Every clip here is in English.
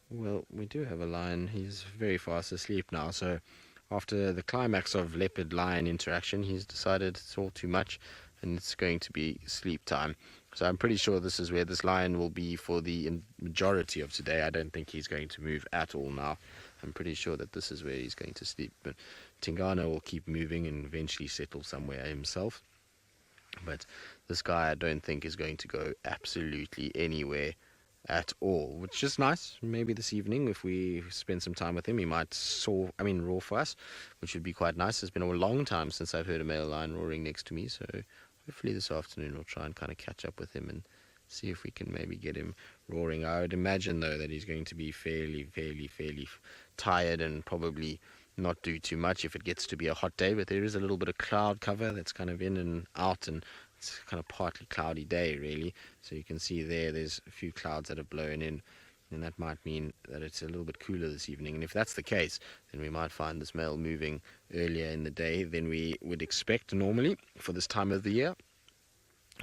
Well, we do have a lion. He's very fast asleep now. So, after the climax of leopard-lion interaction, he's decided it's all too much, and it's going to be sleep time. So I'm pretty sure this is where this lion will be for the majority of today. I don't think he's going to move at all now. I'm pretty sure that this is where he's going to sleep. But Tingana will keep moving and eventually settle somewhere himself. But this guy, I don't think, is going to go absolutely anywhere at all, which is nice. Maybe this evening, if we spend some time with him, he might roar for us, which would be quite nice. It's been a long time since I've heard a male lion roaring next to me, so hopefully this afternoon we'll try and kind of catch up with him and see if we can maybe get him roaring. I would imagine, though, that he's going to be fairly tired and probably not do too much if it gets to be a hot day, but there is a little bit of cloud cover that's kind of in and out, and it's kind of partly cloudy day really, so you can see there's a few clouds that have blown in, and that might mean that it's a little bit cooler this evening. And if that's the case, then we might find this male moving earlier in the day than we would expect normally for this time of the year.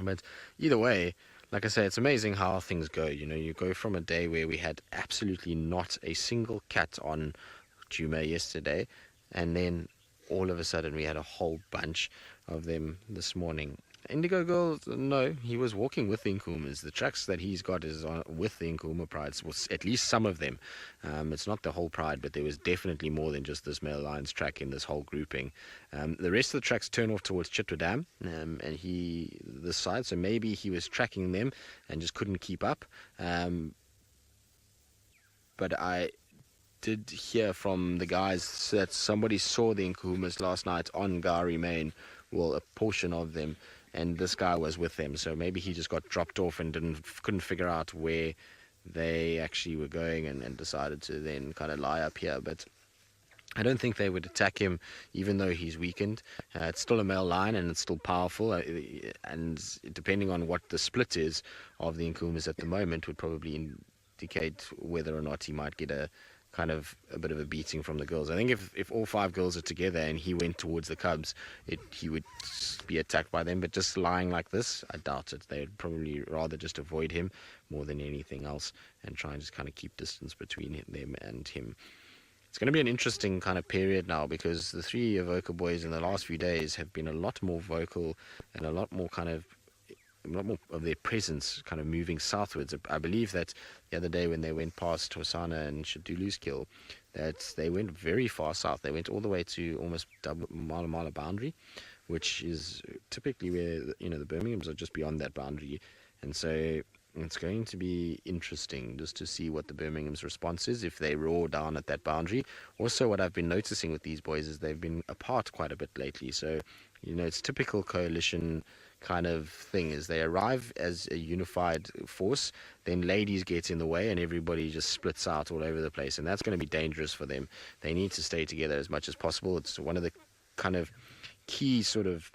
But either way, like I say, it's amazing how things go. You go from a day where we had absolutely not a single cat on Juma yesterday, and then all of a sudden we had a whole bunch of them this morning. Indigo Girl, no, he was walking with the Nkumas. The tracks that he's got is with the Nkuma prides, was at least some of them. It's not the whole pride, but there was definitely more than just this male lion's track in this whole grouping. The rest of the tracks turn off towards Chitwadam, and this side, so maybe he was tracking them and just couldn't keep up. But I did hear from the guys that somebody saw the Nkumas last night on Gari Main, well, a portion of them, and this guy was with them, so maybe he just got dropped off and couldn't figure out where they actually were going, and decided to then kind of lie up here. But I don't think they would attack him, even though he's weakened. It's still a male lion, and it's still powerful, and depending on what the split is of the Nkumas at the moment would probably indicate whether or not he might get a bit of a beating from the girls. I think if all 5 girls are together and he went towards the cubs, he would be attacked by them. But just lying like this, I doubt it. They'd probably rather just avoid him more than anything else, and try and just kind of keep distance between them and him. It's going to be an interesting kind of period now, because the 3 Avoca boys in the last few days have been a lot more vocal and a lot more of their presence kind of moving southwards. I believe that the other day when they went past Tosana and Shadulu's kill, that they went very far south. They went all the way to almost double Mala boundary, which is typically where the Birminghams are just beyond that boundary. And so it's going to be interesting just to see what the Birmingham's response is if they roar down at that boundary. Also, what I've been noticing with these boys is they've been apart quite a bit lately. So it's typical coalition kind of thing, is they arrive as a unified force, then ladies get in the way and everybody just splits out all over the place, and that's going to be dangerous for them. They need to stay together as much as possible. It's one of the kind of key sort of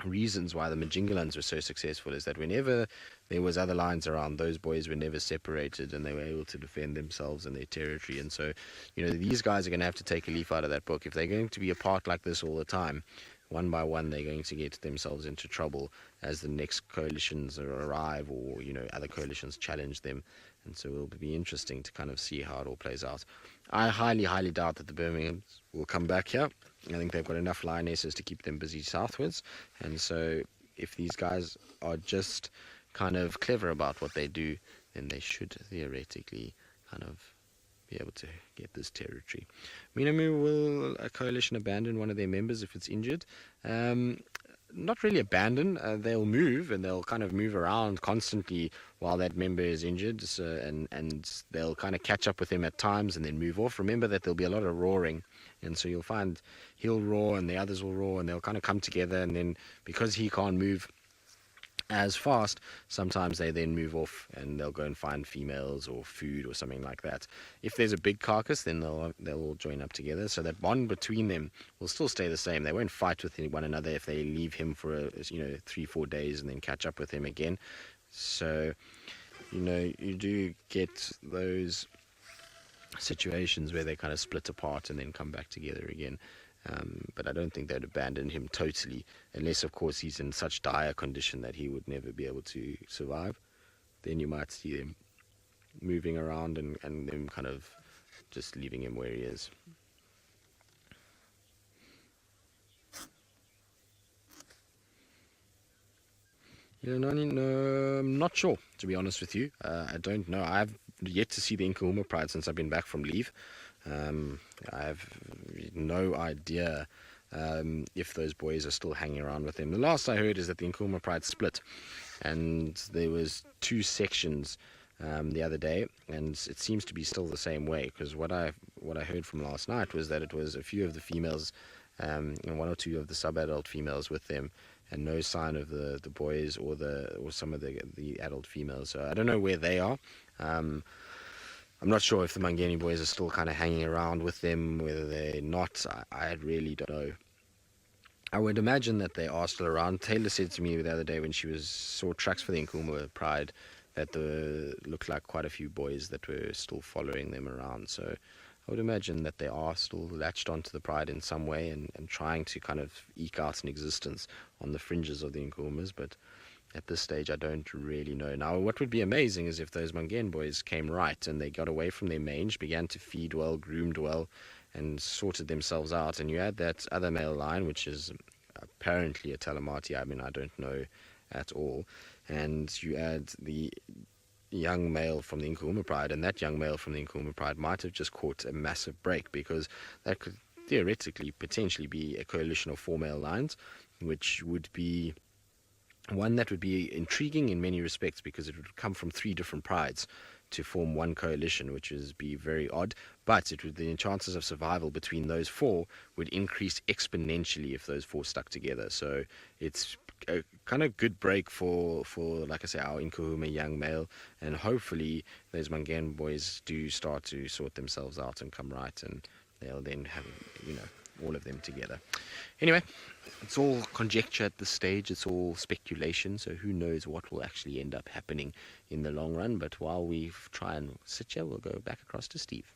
reasons why the Majingalans were so successful, is that whenever there was other lions around, those boys were never separated and they were able to defend themselves and their territory. And so these guys are going to have to take a leaf out of that book. If they're going to be apart like this all the time, one by one, they're going to get themselves into trouble as the next coalitions arrive, or other coalitions challenge them. And so it'll be interesting to kind of see how it all plays out. I highly doubt that the Birminghams will come back here. I think they've got enough lionesses to keep them busy southwards. And so if these guys are just kind of clever about what they do, then they should theoretically kind of be able to get this territory. Minamu, will a coalition abandon one of their members if it's injured? Not really abandon. They'll move, and they'll kind of move around constantly while that member is injured. So, and they'll kind of catch up with him at times and then move off. Remember that there'll be a lot of roaring, and so you'll find he'll roar and the others will roar, and they'll kind of come together. And then because he can't move as fast, sometimes they then move off and they'll go and find females or food or something like that. If there's a big carcass, then they'll all join up together, so that bond between them will still stay the same. They won't fight with one another if they leave him for 3-4 days and then catch up with him again. So you do get those situations where they kind of split apart and then come back together again. But I don't think they'd abandon him totally, unless, of course, he's in such dire condition that he would never be able to survive. Then you might see them moving around and them kind of just leaving him where he is. Yeah, no, no, I'm not sure, to be honest with you. I don't know. I've yet to see the Nkuhuma Pride since I've been back from leave. I have no idea if those boys are still hanging around with them. The last I heard is that the Nkuhuma Pride split, and there was two sections the other day, and it seems to be still the same way. Because what I heard from last night was that it was a few of the females, and one or two of the sub-adult females with them, and no sign of the boys or some of the adult females. So I don't know where they are. I'm not sure if the Mangeni boys are still kind of hanging around with them, whether they're not. I really don't know. I would imagine that they are still around. Taylor said to me the other day when she saw tracks for the Nkuhuma Pride that there looked like quite a few boys that were still following them around. So I would imagine that they are still latched onto the Pride in some way and trying to kind of eke out an existence on the fringes of the Nkuhumas. But at this stage, I don't really know. Now, what would be amazing is if those Mangeni boys came right and they got away from their mange, began to feed well, groomed well, and sorted themselves out. And you had that other male line, which is apparently a Talamati. I mean, I don't know at all. And you add the young male from the Nkuhuma Pride, and that young male from the Nkuhuma Pride might have just caught a massive break, because that could theoretically potentially be a coalition of 4 male lines, which would be one that would be intriguing in many respects, because it would come from 3 different prides to form one coalition, which would be very odd. But the chances of survival between those 4 would increase exponentially if those 4 stuck together. So it's a kind of good break for like I say, our Nkuhuma young male, and hopefully those Mangeni boys do start to sort themselves out and come right, and they'll then have all of them together. Anyway, it's all conjecture at this stage. It's all speculation. So who knows what will actually end up happening in the long run. But while we try and sit here, we'll go back across to Steve.